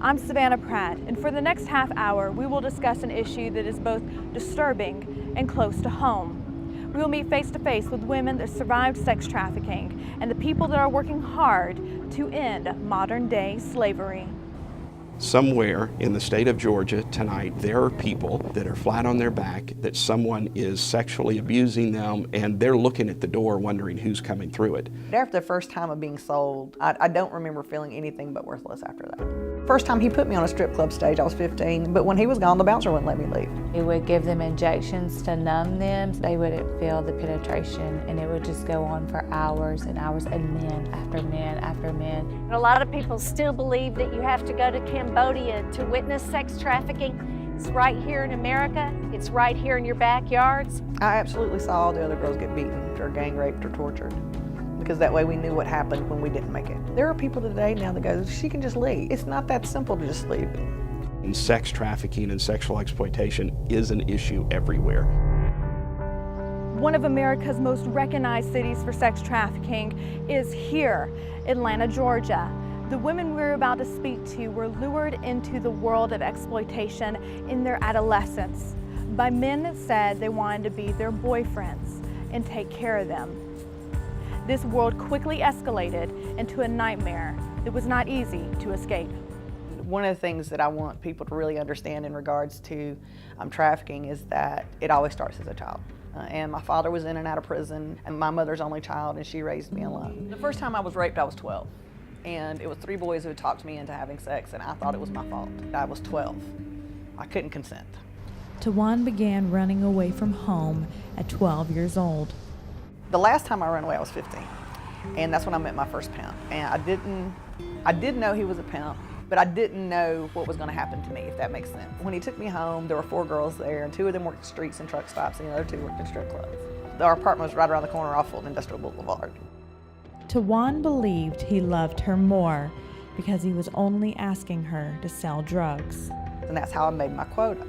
I'm Savannah Pratt, and for the next half hour, we will discuss an issue that is both disturbing and close to home. We will meet face to face with women that survived sex trafficking and the people that are working hard to end modern-day slavery. Somewhere in the state of Georgia tonight, there are people that are flat on their back, that someone is sexually abusing them, and they're looking at the door wondering who's coming through it. After the first time of being sold, I don't remember feeling anything but worthless after that. First time he put me on a strip club stage, I was 15, but when he was gone, the bouncer wouldn't let me leave. He would give them injections to numb them. They wouldn't feel the penetration, and it would just go on for hours and hours, and men after men after men. And a lot of people still believe that you have to go to Cambodia to witness sex trafficking. It's right here in America. It's right here in your backyards. I absolutely saw all the other girls get beaten or gang raped or tortured, because that way we knew what happened when we didn't make it. There are people today now that go, she can just leave. It's not that simple to just leave. And sex trafficking and sexual exploitation is an issue everywhere. One of America's most recognized cities for sex trafficking is here, Atlanta, Georgia. The women we're about to speak to were lured into the world of exploitation in their adolescence by men that said they wanted to be their boyfriends and take care of them. This world quickly escalated into a nightmare that was not easy to escape. One of the things that I want people to really understand in regards to trafficking is that it always starts as a child. And my father was in and out of prison, and my mother's only child, and she raised me alone. The first time I was raped, I was 12. And it was 3 boys who had talked me into having sex, and I thought it was my fault. I was 12. I couldn't consent. Tawan began running away from home at 12 years old. The last time I ran away, I was 15. And that's when I met my first pimp. And I did know he was a pimp, but I didn't know what was gonna happen to me, if that makes sense. When he took me home, there were 4 girls there, and 2 of them worked streets and truck stops, and the other 2 worked in strip clubs. Our apartment was right around the corner off of Industrial Boulevard. Tawan believed he loved her more because he was only asking her to sell drugs. And that's how I made my quota.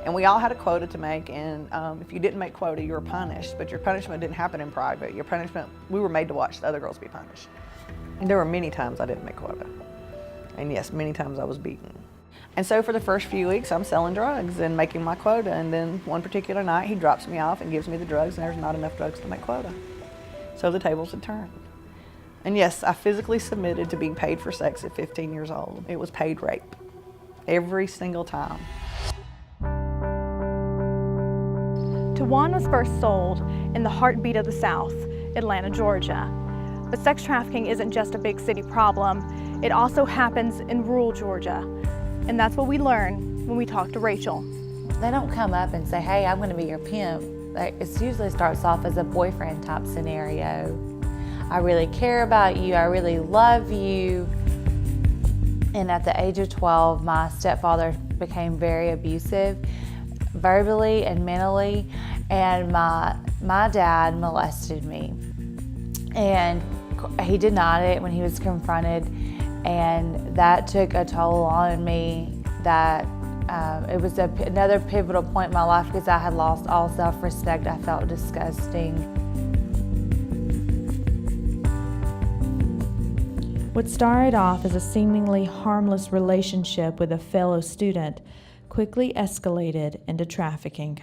And we all had a quota to make, and if you didn't make quota, you were punished, but your punishment didn't happen in private. Your punishment, we were made to watch the other girls be punished. And there were many times I didn't make quota. And yes, many times I was beaten. And so for the first few weeks, I'm selling drugs and making my quota, and then one particular night, he drops me off and gives me the drugs, and there's not enough drugs to make quota. So the tables had turned. And yes, I physically submitted to being paid for sex at 15 years old. It was paid rape, every single time. Tawan was first sold in the heartbeat of the South, Atlanta, Georgia. But sex trafficking isn't just a big city problem. It also happens in rural Georgia. And that's what we learn when we talk to Rachel. They don't come up and say, hey, I'm gonna be your pimp. It usually starts off as a boyfriend type scenario. I really care about you, I really love you. And at the age of 12, my stepfather became very abusive, verbally and mentally, and my dad molested me. And he denied it when he was confronted, and that took a toll on me. That it was another pivotal point in my life because I had lost all self-respect. I felt disgusting. What started off as a seemingly harmless relationship with a fellow student quickly escalated into trafficking.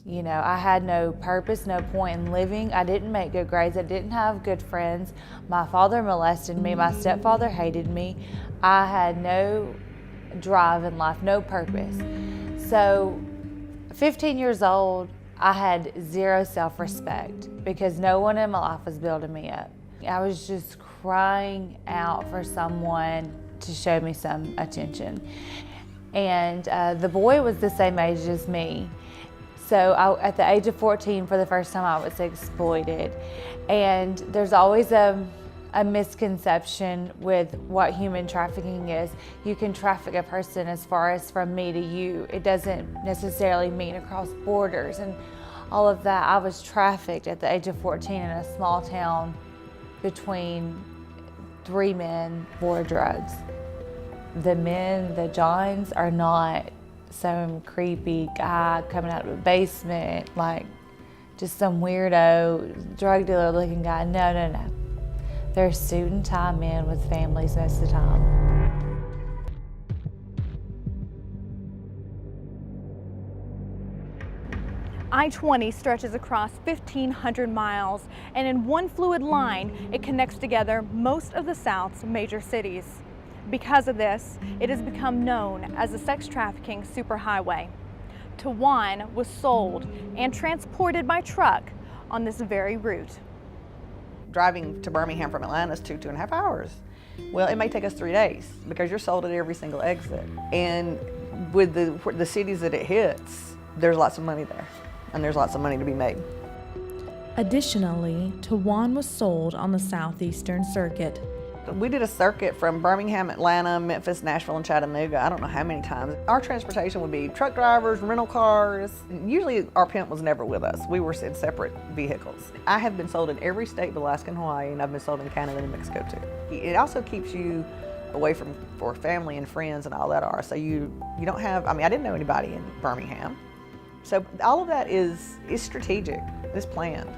You know, I had no purpose, no point in living. I didn't make good grades. I didn't have good friends. My father molested me. My stepfather hated me. I had no drive in life, no purpose. So, 15 years old, I had zero self-respect because no one in my life was building me up. I was just crying out for someone to show me some attention. And the boy was the same age as me. So at the age of 14, for the first time, I was exploited. And there's always a misconception with what human trafficking is. You can traffic a person as far as from me to you. It doesn't necessarily mean across borders and all of that. I was trafficked at the age of 14 in a small town between 3 men for drugs. The men, the Johns, are not some creepy guy coming out of a basement, like just some weirdo drug dealer looking guy. No, no, no. They're suit and tie men with families most of the time. I-20 stretches across 1,500 miles, and in one fluid line, it connects together most of the South's major cities. Because of this, it has become known as the sex trafficking superhighway. Tawan was sold and transported by truck on this very route. Driving to Birmingham from Atlanta is 2.5 hours. Well, it may take us 3 days because you're sold at every single exit. And with the cities that it hits, there's lots of money there, and there's lots of money to be made. Additionally, Tawan was sold on the Southeastern Circuit. We did a circuit from Birmingham, Atlanta, Memphis, Nashville, and Chattanooga. I don't know how many times. Our transportation would be truck drivers, rental cars. Usually our pimp was never with us. We were in separate vehicles. I have been sold in every state but Alaska and Hawaii, and I've been sold in Canada and Mexico too. It also keeps you away from for family and friends and all that are. So you don't have, I didn't know anybody in Birmingham. So all of that is strategic, it's planned.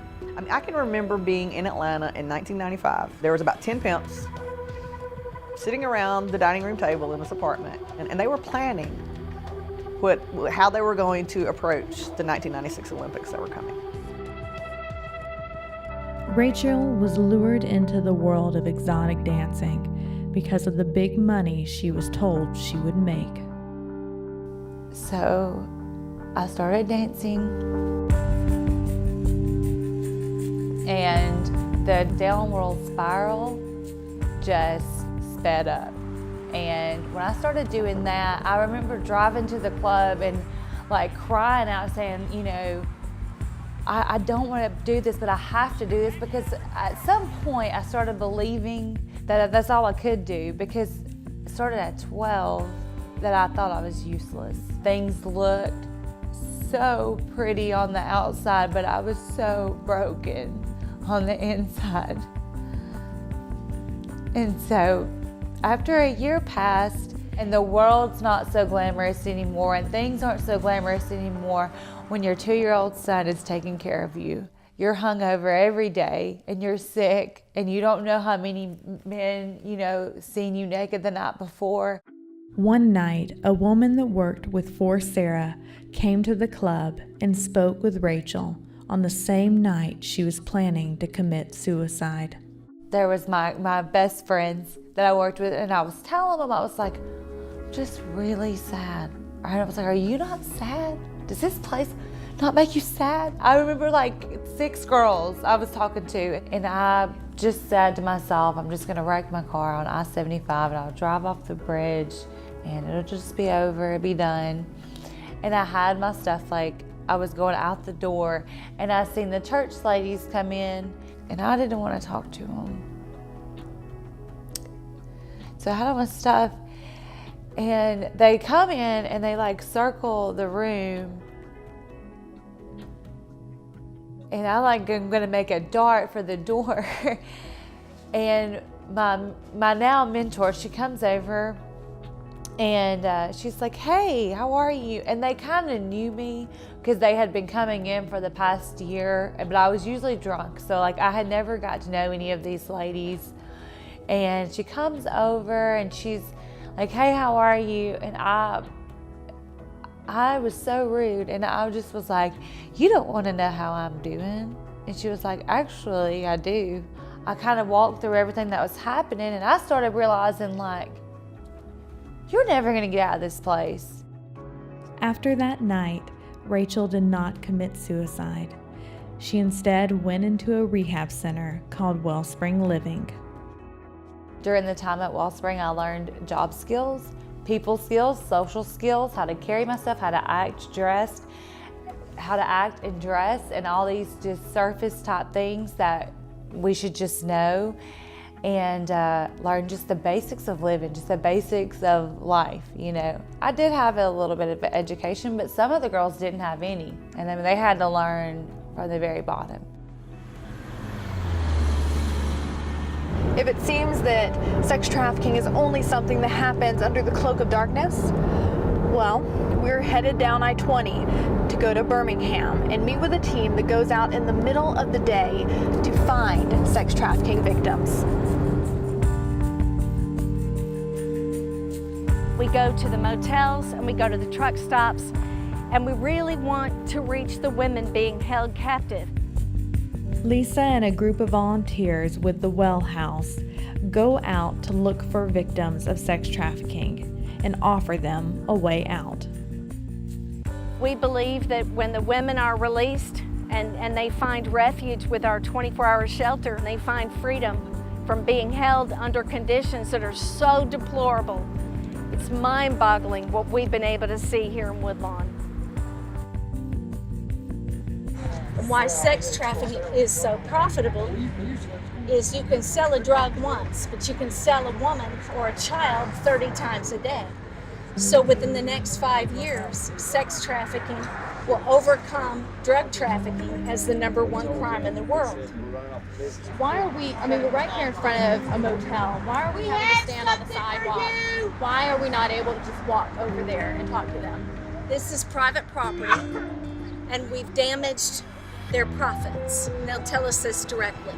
I can remember being in Atlanta in 1995. There was about 10 pimps sitting around the dining room table in this apartment, and they were planning how they were going to approach the 1996 Olympics that were coming. Rachel was lured into the world of exotic dancing because of the big money she was told she would make. So I started dancing, and the downward spiral just sped up. And when I started doing that, I remember driving to the club and like crying out saying, you know, I don't want to do this, but I have to do this, because at some point I started believing that that's all I could do, because it started at 12 that I thought I was useless. Things looked so pretty on the outside, but I was so broken on the inside. And so after a year passed and the world's not so glamorous anymore and things aren't so glamorous anymore, when your 2-year-old son is taking care of you, you're hungover every day and you're sick and you don't know how many men, seen you naked the night before. One night, a woman that worked with Force Sarah came to the club and spoke with Rachel on the same night she was planning to commit suicide. There was my best friends that I worked with, and I was telling them, I was like, just really sad. And I was like, are you not sad? Does this place not make you sad? I remember like 6 girls I was talking to, and I just said to myself, I'm just gonna wreck my car on I-75 and I'll drive off the bridge and it'll just be over, it'll be done. And I had my stuff, like I was going out the door, and I seen the church ladies come in, and I didn't want to talk to them. So I had all my stuff, and they come in and they like circle the room, and I'm gonna make a dart for the door. And my now mentor, she comes over, and she's like, hey, how are you? And they kind of knew me because they had been coming in for the past year, but I was usually drunk. So like I had never got to know any of these ladies. And she comes over and she's like, hey, how are you? And I was so rude, and I just was like, you don't want to know how I'm doing? And she was like, actually, I do. I kind of walked through everything that was happening, and I started realizing, like, you're never gonna get out of this place. After that night, Rachel did not commit suicide. She instead went into a rehab center called Wellspring Living. During the time at Wellspring, I learned job skills, people skills, social skills, how to carry myself, how to act and dress, and all these just surface type things that we should just know. And learn just the basics of living, just the basics of life, I did have a little bit of education, but some of the girls didn't have any. And then they had to learn from the very bottom. If it seems that sex trafficking is only something that happens under the cloak of darkness, well, we're headed down I-20 to go to Birmingham and meet with a team that goes out in the middle of the day to find sex trafficking victims. We go to the motels and we go to the truck stops, And we really want to reach the women being held captive. Lisa and a group of volunteers with the Well House go out to look for victims of sex trafficking and offer them a way out. We believe that when the women are released and they find refuge with our 24-hour shelter, and they find freedom from being held under conditions that are so deplorable, it's mind-boggling what we've been able to see here in Woodlawn. Why sex trafficking is so profitable is you can sell a drug once, but you can sell a woman or a child 30 times a day. So within the next 5 years, sex trafficking will overcome drug trafficking as the #1 crime in the world. Why are we, we're right here in front of a motel. Why are we having to stand on the sidewalk? Why are we not able to just walk over there and talk to them? This is private property, and we've damaged their profits. And they'll tell us this directly.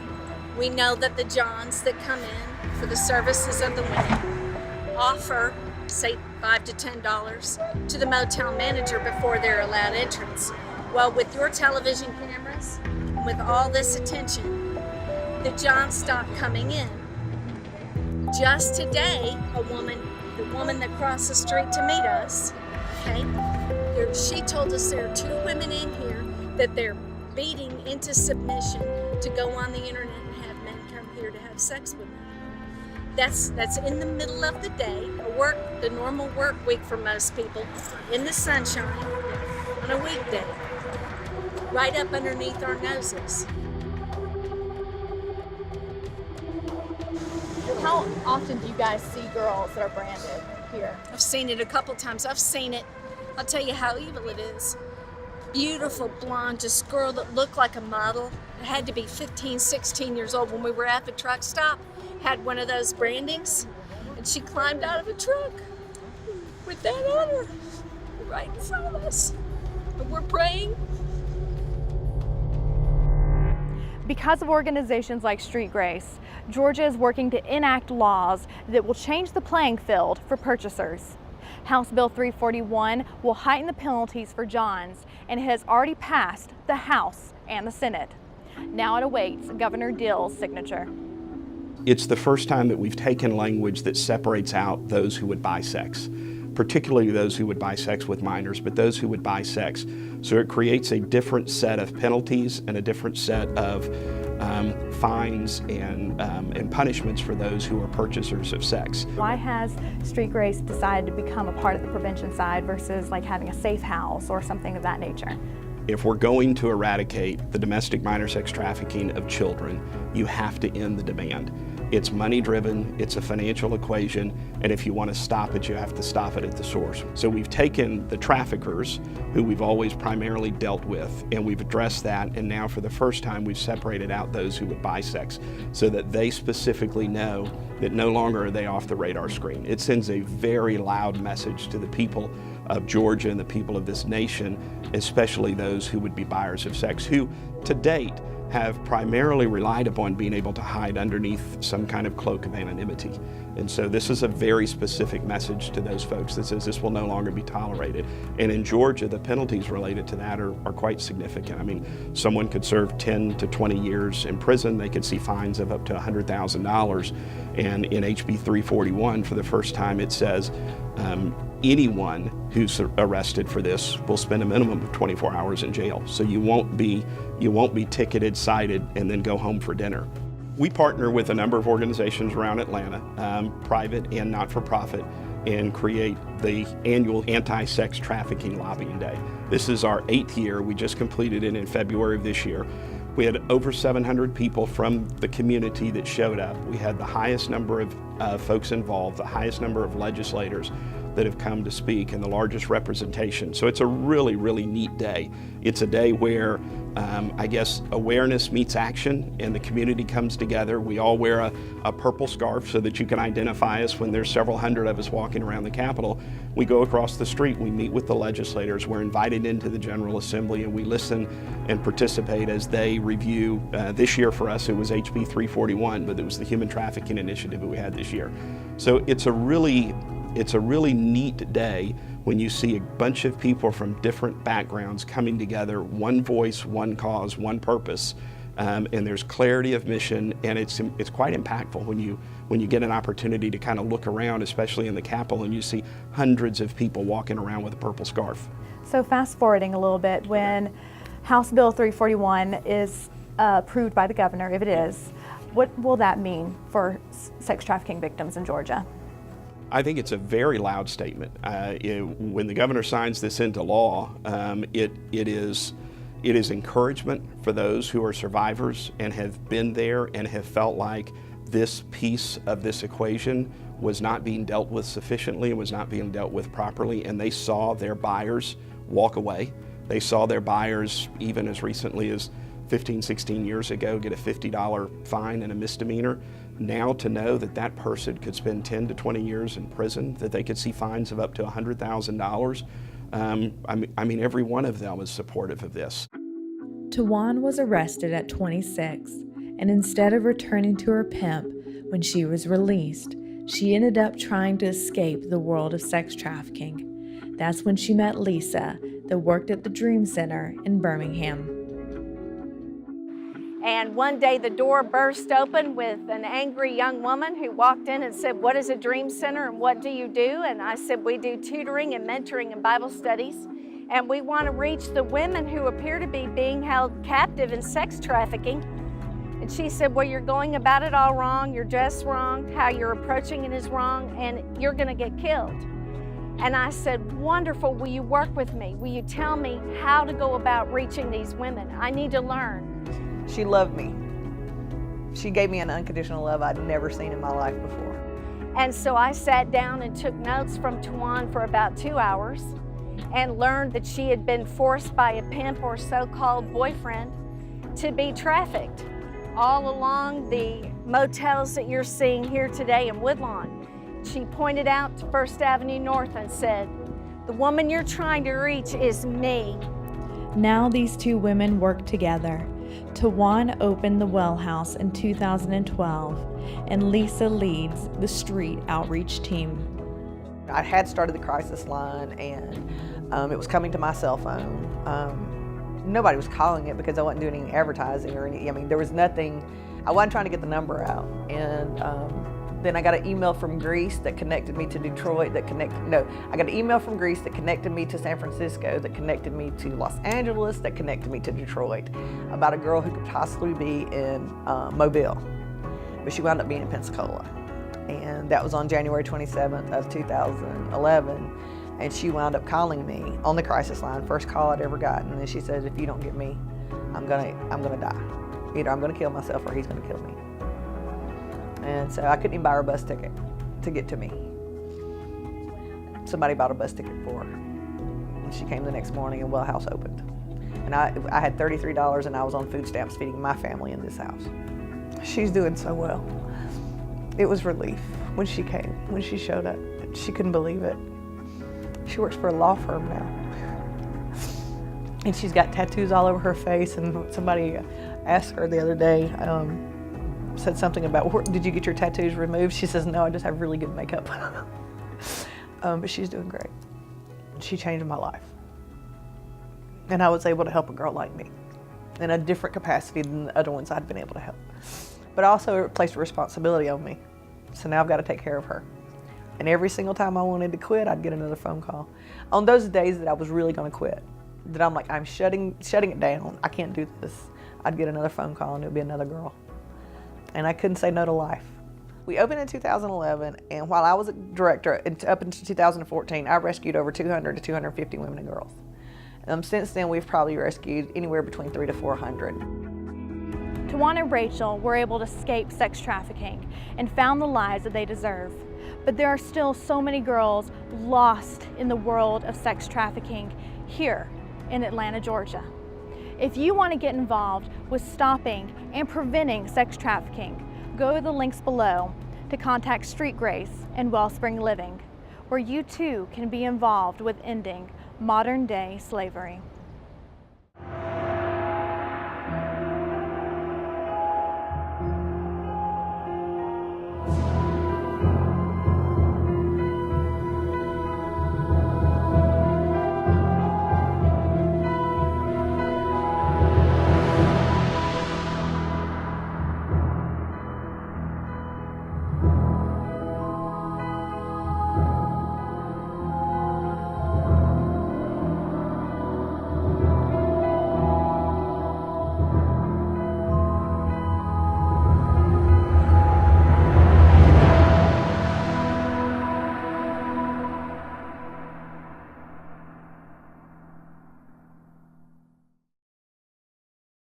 We know that the Johns that come in for the services of the women offer, say, $5 to $10 to the motel manager before they're allowed entrance. Well, with your television cameras, with all this attention, the Johns stopped coming in. Just today, the woman that crossed the street to meet us, okay, she told us there are 2 women in here that they're beating into submission to go on the internet and have men come here to have sex with them. That's in the middle of the day, the normal work week for most people, in the sunshine, on a weekday, right up underneath our noses. How often do you guys see girls that are branded here? I've seen it a couple times. I've seen it. I'll tell you how evil it is. Beautiful blonde, just girl that looked like a model. It had to be 15, 16 years old when we were at the truck stop. Had one of those brandings, and she climbed out of a truck with that on her right in front of us. And we're praying. Because of organizations like Street Grace, Georgia is working to enact laws that will change the playing field for purchasers. House Bill 341 will heighten the penalties for Johns and has already passed the House and the Senate. Now it awaits Governor Deal's signature. It's the first time that we've taken language that separates out those who would buy sex, particularly those who would buy sex with minors, but those who would buy sex. So it creates a different set of penalties and a different set of fines and punishments for those who are purchasers of sex. Why has Street Grace decided to become a part of the prevention side versus like having a safe house or something of that nature? If we're going to eradicate the domestic minor sex trafficking of children, you have to end the demand. It's money driven, it's a financial equation, and if you want to stop it, you have to stop it at the source. So we've taken the traffickers, who we've always primarily dealt with, and we've addressed that, and now for the first time we've separated out those who would buy sex so that they specifically know that no longer are they off the radar screen. It sends a very loud message to the people of Georgia and the people of this nation, especially those who would be buyers of sex, who to date have primarily relied upon being able to hide underneath some kind of cloak of anonymity. And so this is a very specific message to those folks that says this will no longer be tolerated. And in Georgia, the penalties related to that are quite significant. I mean, someone could serve 10 to 20 years in prison. They could see fines of up to $100,000. And in HB 341, for the first time, it says anyone who's arrested for this will spend a minimum of 24 hours in jail. So you won't be ticketed, cited, and then go home for dinner. We partner with a number of organizations around Atlanta, private and not-for-profit, and create the annual Anti-Sex Trafficking Lobbying Day. This is our 8th year. We just completed it in February of this year. We had over 700 people from the community that showed up. We had the highest number of folks involved, the highest number of legislators that have come to speak, and the largest representation. So it's a really, really neat day. It's a day where I guess awareness meets action and the community comes together. We all wear a purple scarf so that you can identify us when there's several hundred of us walking around the Capitol. We go across the street, we meet with the legislators, we're invited into the General Assembly, and we listen and participate as they review. This year for us it was HB 341, but it was the Human Trafficking Initiative that we had this year. So it's a really It's a really neat day when you see a bunch of people from different backgrounds coming together, one voice, one cause, one purpose, and there's clarity of mission, and it's quite impactful when you get an opportunity to kind of look around, especially in the Capitol, and you see hundreds of people walking around with a purple scarf. So fast forwarding a little bit, when House Bill 341 is approved by the governor, if it is, what will that mean for sex trafficking victims in Georgia? I think it's a very loud statement. When the governor signs this into law, it is encouragement for those who are survivors and have been there and have felt like this piece of this equation was not being dealt with sufficiently and was not being dealt with properly, and they saw their buyers walk away. They saw their buyers, even as recently as 15, 16 years ago, get a $50 fine and a misdemeanor. Now to know that that person could spend 10 to 20 years in prison, that they could see fines of up to $100,000, I mean, every one of them is supportive of this. Tawan was arrested at 26, and instead of returning to her pimp when she was released, she ended up trying to escape the world of sex trafficking. That's when she met Lisa, that worked at the Dream Center in Birmingham. And one day the door burst open with an angry young woman who walked in and said, "What is a Dream Center and what do you do?" And I said, "We do tutoring and mentoring and Bible studies. And we want to reach the women who appear to be being held captive in sex trafficking." And she said, "Well, you're going about it all wrong. You're just wrong. How you're approaching it is wrong, and you're going to get killed." And I said, "Wonderful. Will you work with me? Will you tell me how to go about reaching these women? I need to learn." She loved me. She gave me an unconditional love I'd never seen in my life before. And so I sat down and took notes from Tawan for about 2 hours and learned that she had been forced by a pimp or so-called boyfriend to be trafficked all along the motels that you're seeing here today in Woodlawn. She pointed out to 1st Avenue North and said, "The woman you're trying to reach is me." Now these two women work together. Tawan opened the Well House in 2012, and Lisa leads the street outreach team. I had started the crisis line, and it was coming to my cell phone. Nobody was calling it because I wasn't doing any advertising or any, I mean, there was nothing. I wasn't trying to get the number out. And then I got an email from Greece that connected me to Detroit, I got an email from Greece that connected me to San Francisco, that connected me to Los Angeles, that connected me to Detroit, about a girl who could possibly be in Mobile, but she wound up being in Pensacola. And that was on January 27th of 2011. And she wound up calling me on the crisis line, first call I'd ever gotten. And she said, "If you don't get me, I'm gonna die. Either I'm gonna kill myself or he's gonna kill me." And so I couldn't even buy her a bus ticket to get to me. Somebody bought a bus ticket for her. And she came the next morning and Well House opened. And I had $33 and I was on food stamps feeding my family in this house. She's doing so well. It was relief when she came, when she showed up. She couldn't believe it. She works for a law firm now. And she's got tattoos all over her face, and somebody asked her the other day, said something about, "Did you get your tattoos removed?" She says, "No, I just have really good makeup." But she's doing great. She changed my life. And I was able to help a girl like me in a different capacity than the other ones I'd been able to help. But also it placed a responsibility on me. So now I've got to take care of her. And every single time I wanted to quit, I'd get another phone call. On those days that I was really going to quit, that I'm like, I'm shutting it down, I can't do this, I'd get another phone call and it would be another girl. And I couldn't say no to life. We opened in 2011, and while I was a director up until 2014, I rescued over 200 to 250 women and girls. Since then, we've probably rescued anywhere between 300 to 400. Tawan and Rachel were able to escape sex trafficking and found the lives that they deserve. But there are still so many girls lost in the world of sex trafficking here in Atlanta, Georgia. If you want to get involved with stopping and preventing sex trafficking, go to the links below to contact Street Grace and Wellspring Living, where you too can be involved with ending modern-day slavery.